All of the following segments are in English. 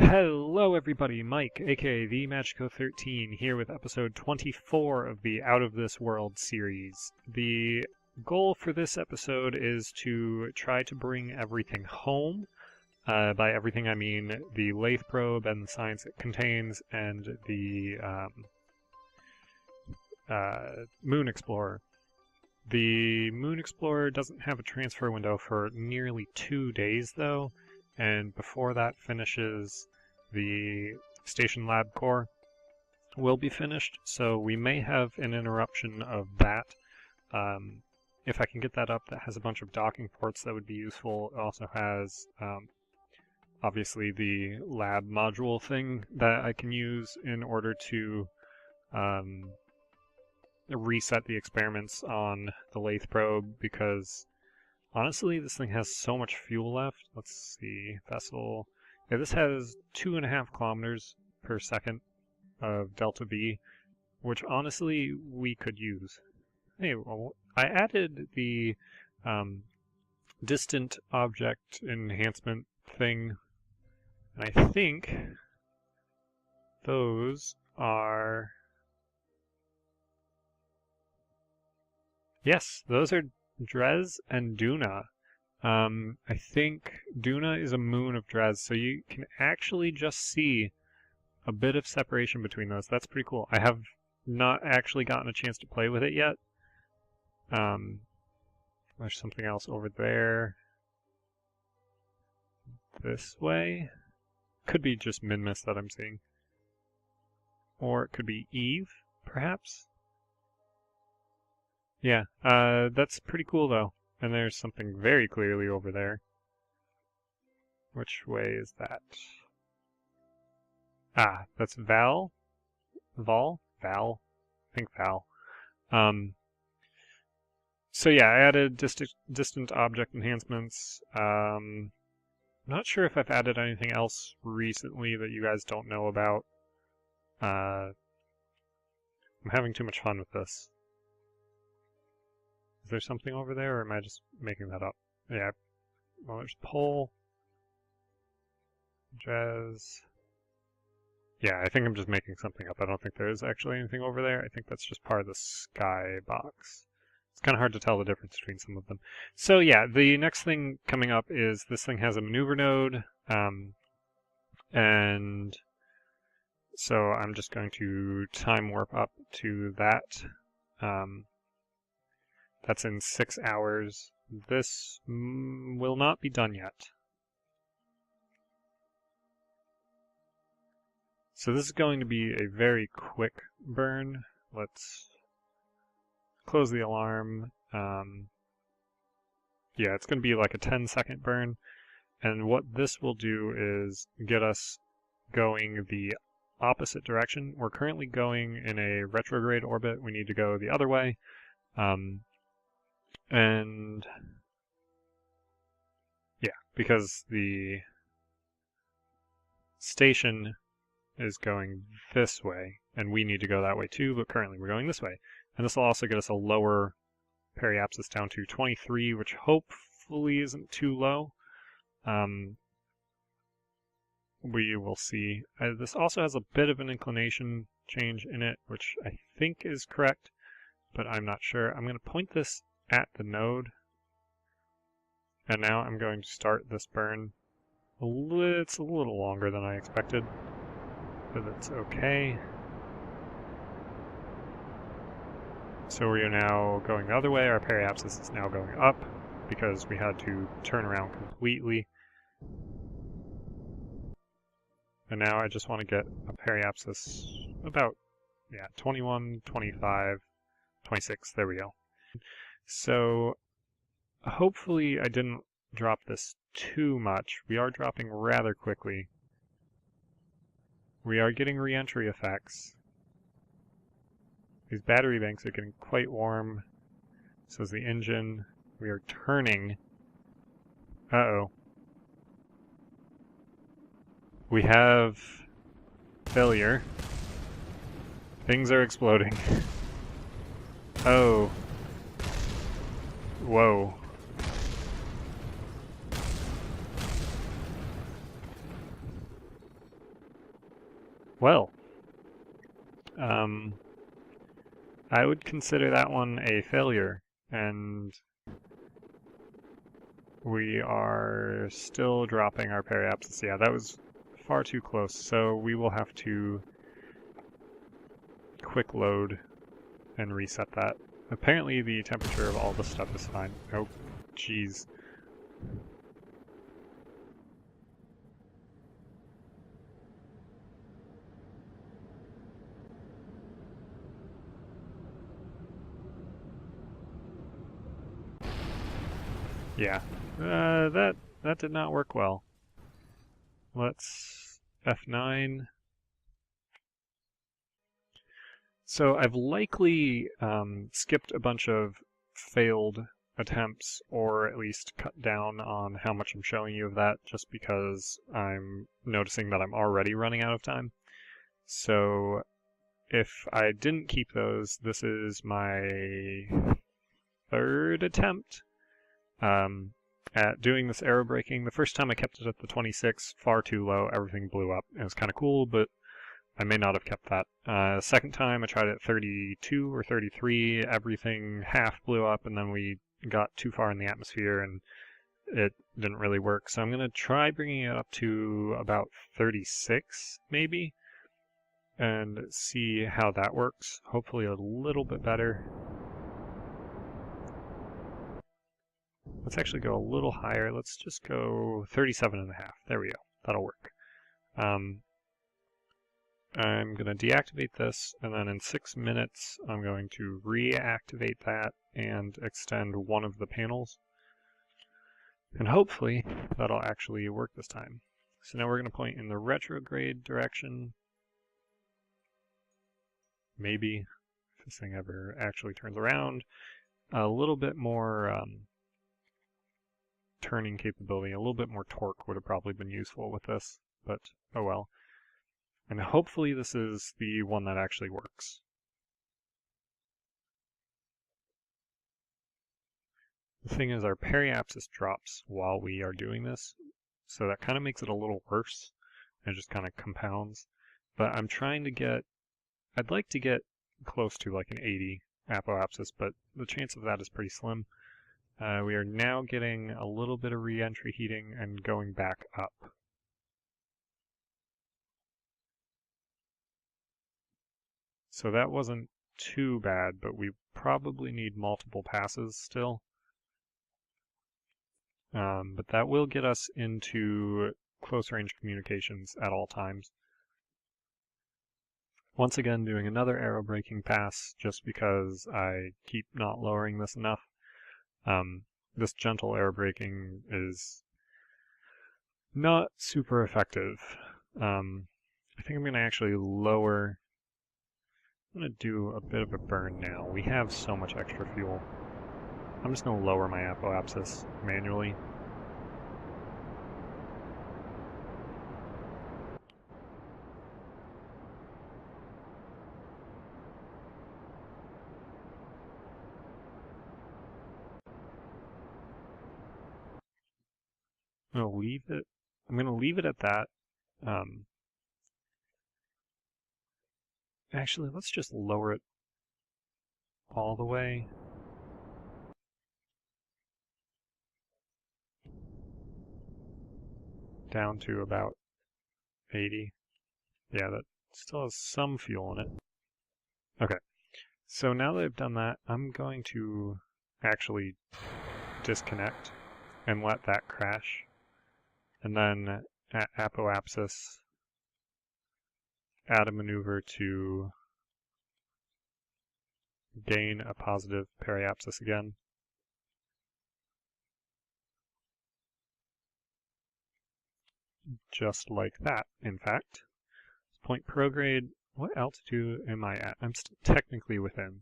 Hello everybody, Mike, aka the Magico13, here with episode 24 of the Out of This World series. The goal for this episode is to try to bring everything home. By everything I mean the Laythe probe and the science it contains, and the Moon Explorer. The Moon Explorer doesn't have a transfer window for nearly 2 days though, and before that finishes, the Station Lab core will be finished, so we may have an interruption of that. If I can get that up, that has a bunch of docking ports that would be useful. It also has, obviously, the lab module thing that I can use in order to reset the experiments on the Laythe probe, because honestly, this thing has so much fuel left. Let's see, vessel. Yeah, this has 2.5 kilometers per second of delta V, which honestly we could use. Hey, well, I added the distant object enhancement thing, and I think those are... Yes, those are Dres and Duna. I think Duna is a moon of Dres, so you can actually just see a bit of separation between those. That's pretty cool. I have not actually gotten a chance to play with it yet. There's something else over there. This way. Could be just Minmus that I'm seeing. Or it could be Eve, perhaps? Yeah, that's pretty cool though. And there's something very clearly over there. Which way is that? Ah, that's Val? Val? Val? I think Val. So yeah, I added distant object enhancements. I'm not sure if I've added anything else recently that you guys don't know about. I'm having too much fun with this. Is there something over there, or am I just making that up? Yeah. Well, there's pole. Jazz. Yeah, I think I'm just making something up. I don't think there is actually anything over there. I think that's just part of the sky box. It's kind of hard to tell the difference between some of them. So yeah, the next thing coming up is this thing has a maneuver node. And so I'm just going to time warp up to that. That's in 6 hours. This will not be done yet. So this is going to be a very quick burn. Let's close the alarm. Yeah, it's going to be like a 10-second burn. And what this will do is get us going the opposite direction. We're currently going in a retrograde orbit. We need to go the other way. And yeah, because the station is going this way, and we need to go that way too, but currently we're going this way. And this will also get us a lower periapsis down to 23, which hopefully isn't too low. We will see. This also has a bit of an inclination change in it, which I think is correct, but I'm not sure. I'm going to point this at the node, and now I'm going to start this burn. It's a little longer than I expected, but it's okay. So we are now going the other way. Our periapsis is now going up because we had to turn around completely. And now I just want to get a periapsis about, yeah, 21, 25, 26, there we go. So hopefully I didn't drop this too much. We are dropping rather quickly. We are getting reentry effects. These battery banks are getting quite warm. So is the engine. We are turning. Uh-oh. We have failure. Things are exploding. Oh. Whoa. Well, I would consider that one a failure, and we are still dropping our periapsis. Yeah, that was far too close, so we will have to quick load and reset that. Apparently the temperature of all this stuff is fine. Oh, jeez. Yeah, that did not work well. Let's F9. So I've likely skipped a bunch of failed attempts, or at least cut down on how much I'm showing you of that, just because I'm noticing that I'm already running out of time. So if I didn't keep those, this is my third attempt at doing this aero braking. The first time I kept it at the 26, far too low, everything blew up. It was kind of cool, but I may not have kept that. Second time I tried it at 32 or 33, everything half blew up, and then we got too far in the atmosphere and it didn't really work. So I'm going to try bringing it up to about 36 maybe and see how that works. Hopefully a little bit better. Let's actually go a little higher. Let's just go 37.5. There we go. That'll work. I'm going to deactivate this, and then in 6 minutes I'm going to reactivate that and extend one of the panels. And hopefully that'll actually work this time. So now we're going to point in the retrograde direction. Maybe, if this thing ever actually turns around. A little bit more turning capability, a little bit more torque would have probably been useful with this, but oh well. And hopefully this is the one that actually works. The thing is, our periapsis drops while we are doing this, so that kind of makes it a little worse. It just kind of compounds. But I'm trying to get, I'd like to get close to like an 80 apoapsis, but the chance of that is pretty slim. We are now getting a little bit of reentry heating and going back up. So that wasn't too bad, but we probably need multiple passes still. But that will get us into close range communications at all times. Once again, doing another aero braking pass just because I keep not lowering this enough. This gentle aero braking is not super effective. I think I'm going to actually lower. I'm going to do a bit of a burn now. We have so much extra fuel. I'm just going to lower my apoapsis manually. I'm going to leave it at that. Actually, let's just lower it all the way. Down to about 80. Yeah, that still has some fuel in it. Okay, so now that I've done that, I'm going to actually disconnect and let that crash. And then at apoapsis, add a maneuver to gain a positive periapsis again. Just like that, in fact. Point prograde, what altitude am I at? I'm still technically within.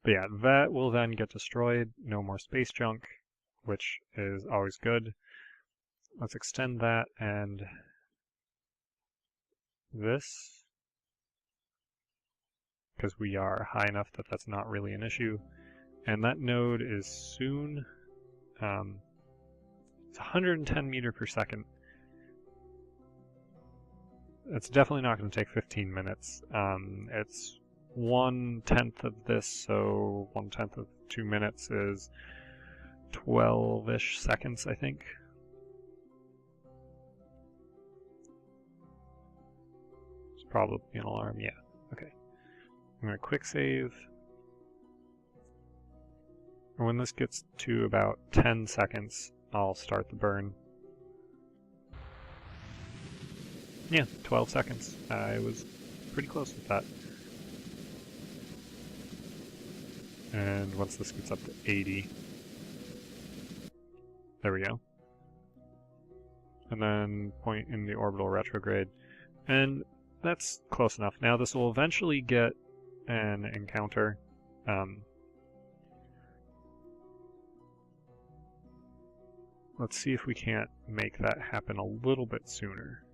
But yeah, that will then get destroyed. No more space junk, which is always good. Let's extend that and this, because we are high enough that that's not really an issue. And that node is soon, it's 110 meter per second. it's definitely not going to take 15 minutes. It's 1/10 of this, so 1/10 of 2 minutes is 12-ish seconds, I think. It's probably an alarm, yeah. Okay. I'm going to quick save. And when this gets to about 10 seconds, I'll start the burn. Yeah, 12 seconds. I was pretty close with that. And once this gets up to 80, there we go. And then point in the orbital retrograde. And that's close enough. Now this will eventually get an encounter. Let's see if we can't make that happen a little bit sooner.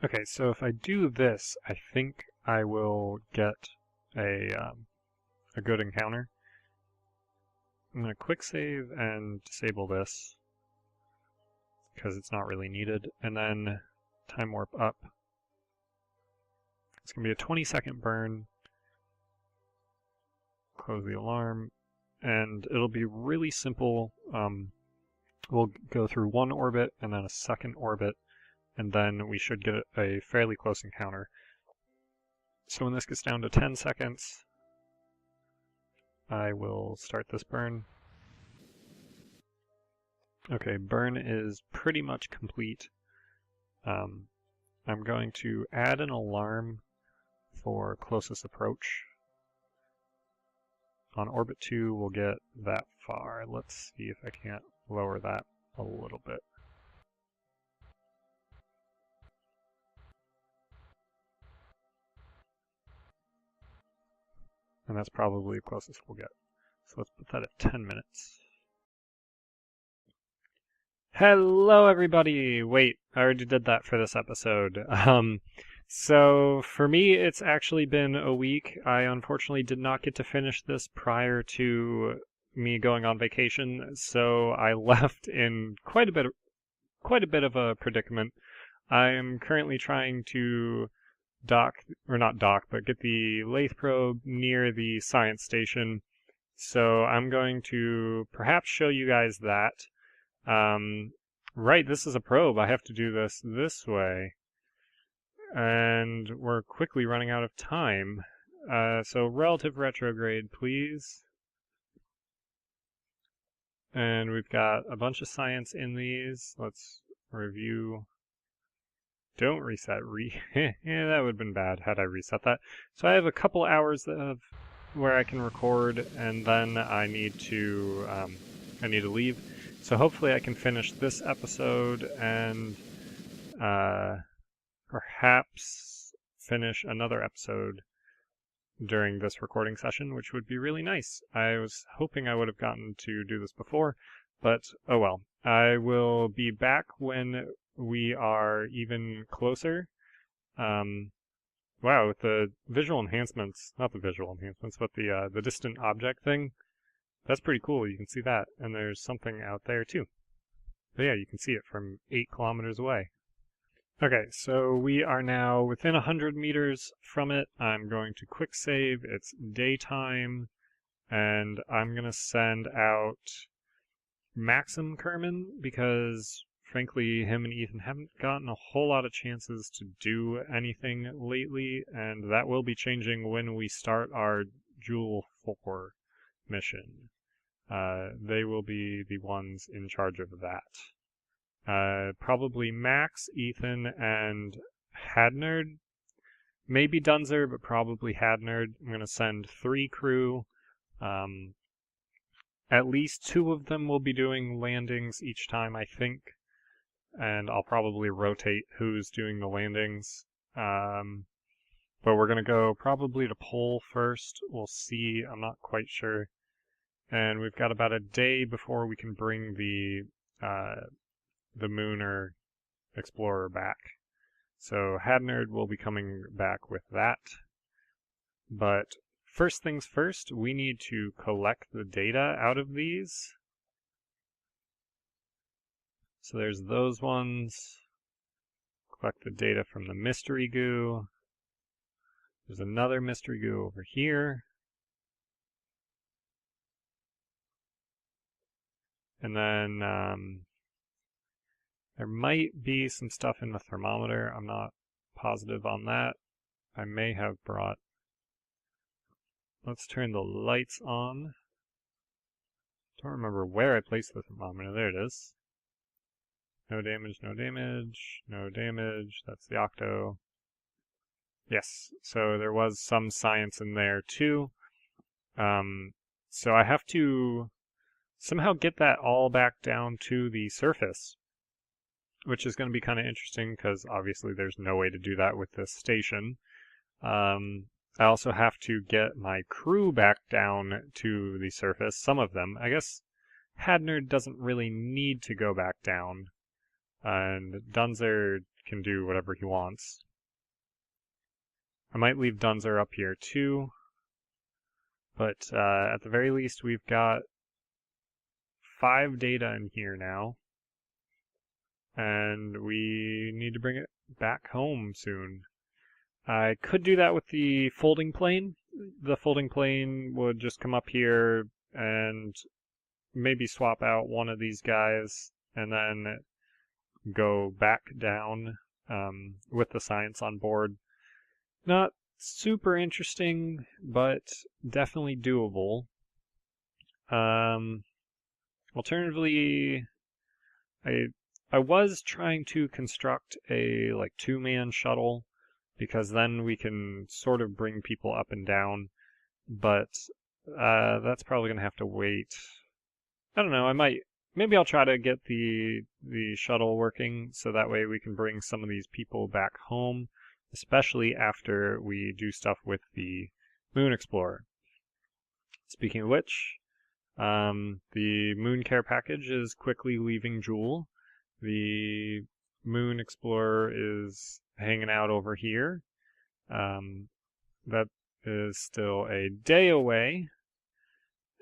Okay, so if I do this, I think I will get a good encounter. I'm going to quick save and disable this because it's not really needed, and then time warp up. It's going to be a 20-second burn. Close the alarm, and it'll be really simple. We'll go through one orbit and then a second orbit, and then we should get a fairly close encounter. So when this gets down to 10 seconds, I will start this burn. Okay, burn is pretty much complete. I'm going to add an alarm for closest approach. On orbit 2, we'll get that far. Let's see if I can't lower that a little bit. And that's probably the closest we'll get. So let's put that at 10 minutes. Hello everybody! Wait, I already did that for this episode. So for me, it's actually been a week. I unfortunately did not get to finish this prior to me going on vacation, so I left in quite a bit of a predicament. I am currently trying to get the Laythe probe near the science station. So I'm going to perhaps show you guys that. Right, this is a probe. I have to do this way. And we're quickly running out of time. So relative retrograde, please. And we've got a bunch of science in these. Let's review. Don't reset. Yeah, that would have been bad had I reset that. So I have a couple hours where I can record, and then I need to leave. So hopefully I can finish this episode and perhaps finish another episode during this recording session, which would be really nice. I was hoping I would have gotten to do this before, but oh well. I will be back when we are even closer. Wow, with the visual enhancements, not the visual enhancements, but the distant object thing, that's pretty cool. You can see that, and there's something out there too. But yeah, you can see it from 8 kilometers away. Okay, so we are now within 100 meters from it. I'm going to quick save. It's daytime, and I'm going to send out Maxim Kerbin because, frankly, him and Ethan haven't gotten a whole lot of chances to do anything lately, and that will be changing when we start our Joule 4 mission. They will be the ones in charge of that. Probably Max, Ethan, and Hadnerd. Maybe Dunzer, but probably Hadnerd. I'm going to send 3 crew. At least 2 of them will be doing landings each time, I think. And I'll probably rotate who's doing the landings. But we're going to go probably to Pole first. We'll see. I'm not quite sure. And we've got about a day before we can bring the Mooner Explorer back. So Hadnerd will be coming back with that. But first things first, we need to collect the data out of these. So there's those ones. collect the data from the mystery goo. There's another mystery goo over here. And then there might be some stuff in the thermometer. I'm not positive on that. I may have brought... Let's turn the lights on. Don't remember where I placed the thermometer. There it is. No damage, no damage, no damage. That's the octo. Yes, so there was some science in there too. So I have to somehow get that all back down to the surface, which is going to be kind of interesting because obviously there's no way to do that with this station. I also have to get my crew back down to the surface, some of them. I guess Hadner doesn't really need to go back down, and Dunzer can do whatever he wants. I might leave Dunzer up here too, but at the very least we've got 5 data in here now, and we need to bring it back home soon. I could do that with the folding plane. The folding plane would just come up here and maybe swap out one of these guys and then go back down with the science on board. Not super interesting, but definitely doable. Alternatively, I was trying to construct a 2-man shuttle, because then we can sort of bring people up and down, but that's probably going to have to wait. I don't know, maybe I'll try to get the shuttle working so that way we can bring some of these people back home, especially after we do stuff with the Moon Explorer. Speaking of which, the Moon Care package is quickly leaving Joule. The Moon Explorer is hanging out over here. That is still a day away.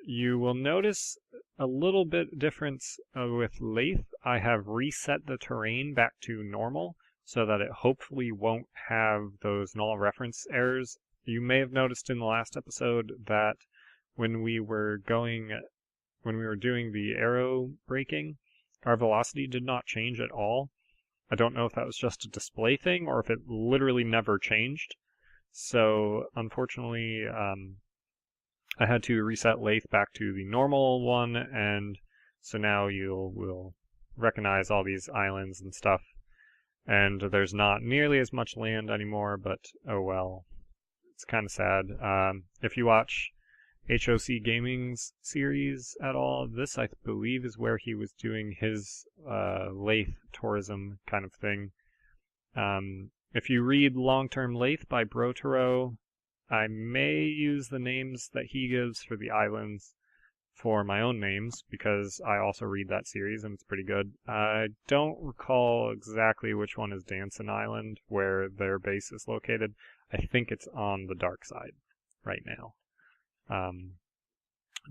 You will notice a little bit difference with Laythe. I have reset the terrain back to normal so that it hopefully won't have those null reference errors. You may have noticed in the last episode that when we were doing the aero braking, our velocity did not change at all. I don't know if that was just a display thing or if it literally never changed. So unfortunately, I had to reset Laythe back to the normal one, and so now will recognize all these islands and stuff. And there's not nearly as much land anymore, but oh well. It's kind of sad. If you watch HOC Gaming's series at all, this I believe is where he was doing his Laythe tourism kind of thing. If you read Long-Term Laythe by Brotero, I may use the names that he gives for the islands for my own names, because I also read that series and it's pretty good. I don't recall exactly which one is Danson Island, where their base is located. I think it's on the dark side right now.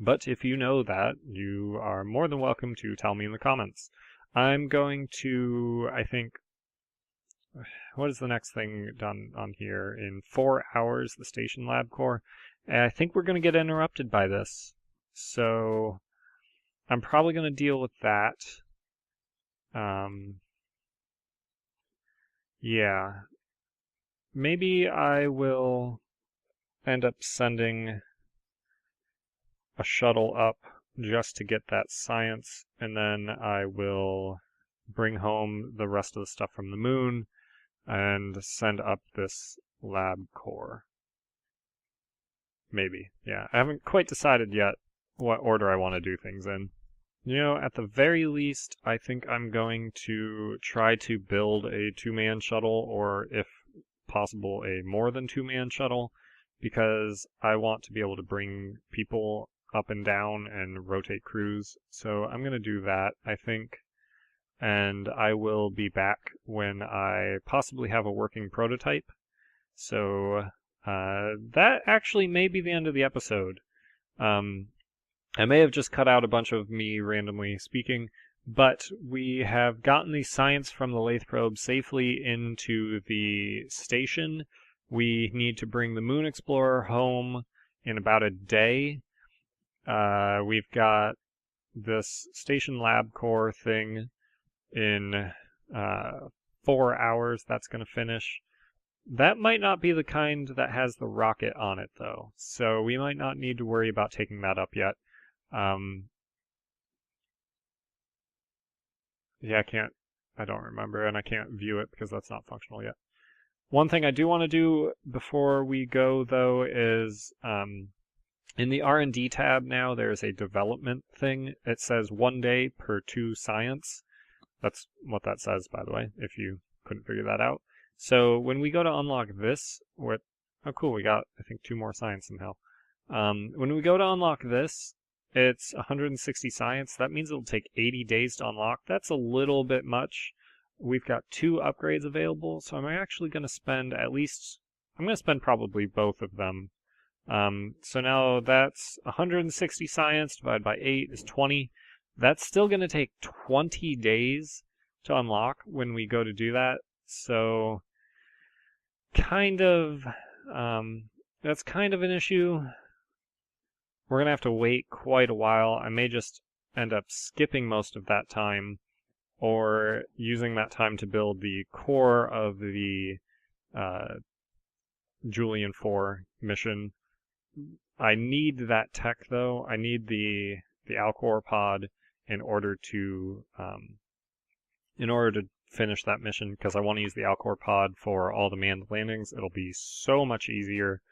But if you know that, you are more than welcome to tell me in the comments. I'm going to, I think, what is the next thing done on here? In 4 hours, the station lab core. And I think we're going to get interrupted by this. So I'm probably going to deal with that. Yeah. Maybe I will end up sending a shuttle up just to get that science, and then I will bring home the rest of the stuff from the moon and send up this lab core. Maybe. Yeah, I haven't quite decided yet what order I want to do things in. You know, at the very least, I think I'm going to try to build a 2-man shuttle, or if possible, a more than 2-man shuttle, because I want to be able to bring people up and down and rotate crews. So I'm going to do that, I think. And I will be back when I possibly have a working prototype. So that actually may be the end of the episode. I may have just cut out a bunch of me randomly speaking, But we have gotten the science from the Laythe probe safely into the station. We need to bring the Moon Explorer home in about a day. We've got this station lab core thing in 4 hours. That's going to finish. That might not be the kind that has the rocket on it, though, so we might not need to worry about taking that up yet. Yeah, I don't remember, and I can't view it because that's not functional yet. One thing I do want to do before we go, though, is in the R&D tab now, there's a development thing. It says 1 day per 2 science. That's what that says, by the way, if you couldn't figure that out. So when we go to unlock this, oh cool, we got, I think, 2 more science somehow. When we go to unlock this, it's 160 science. That means it'll take 80 days to unlock. That's a little bit much. We've got 2 upgrades available, so I'm actually going to spend I'm going to spend probably both of them. So now that's 160 science divided by 8 is 20. That's still going to take 20 days to unlock when we go to do that. So that's kind of an issue. We're going to have to wait quite a while. I may just end up skipping most of that time or using that time to build the core of the Julian 4 mission. I need that tech, though. I need the ALCOR pod in order to finish that mission, because I want to use the ALCOR pod for all the manned landings. It'll be so much easier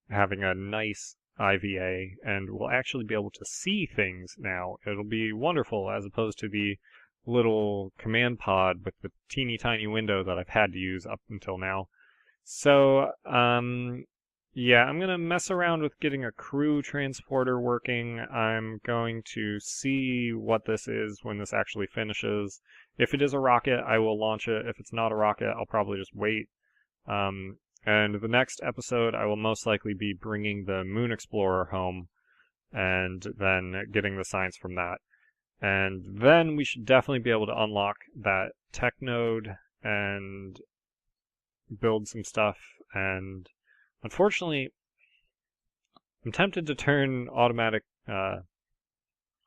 having a nice IVA, and we'll actually be able to see things now. It'll be wonderful, as opposed to the little command pod with the teeny tiny window that I've had to use up until now. So, yeah, I'm going to mess around with getting a crew transporter working. I'm going to see what this is when this actually finishes. If it is a rocket, I will launch it. If it's not a rocket, I'll probably just wait. And the next episode, I will most likely be bringing the Moon Explorer home and then getting the science from that. And then we should definitely be able to unlock that tech node and build some stuff. And unfortunately, I'm tempted to turn automatic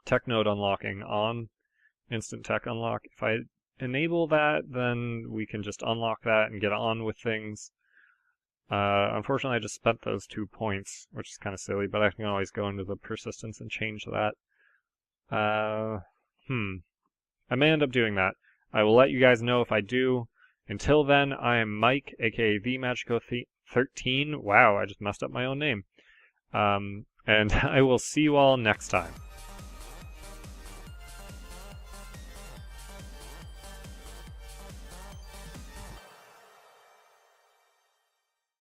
tech node unlocking on, instant tech unlock. If I enable that, then we can just unlock that and get on with things. Unfortunately, I just spent those 2 points, which is kind of silly, but I can always go into the persistence and change that. I may end up doing that. I will let you guys know if I do. Until then, I am Mike, aka TheMagico13. Wow, I just messed up my own name. And I will see you all next time.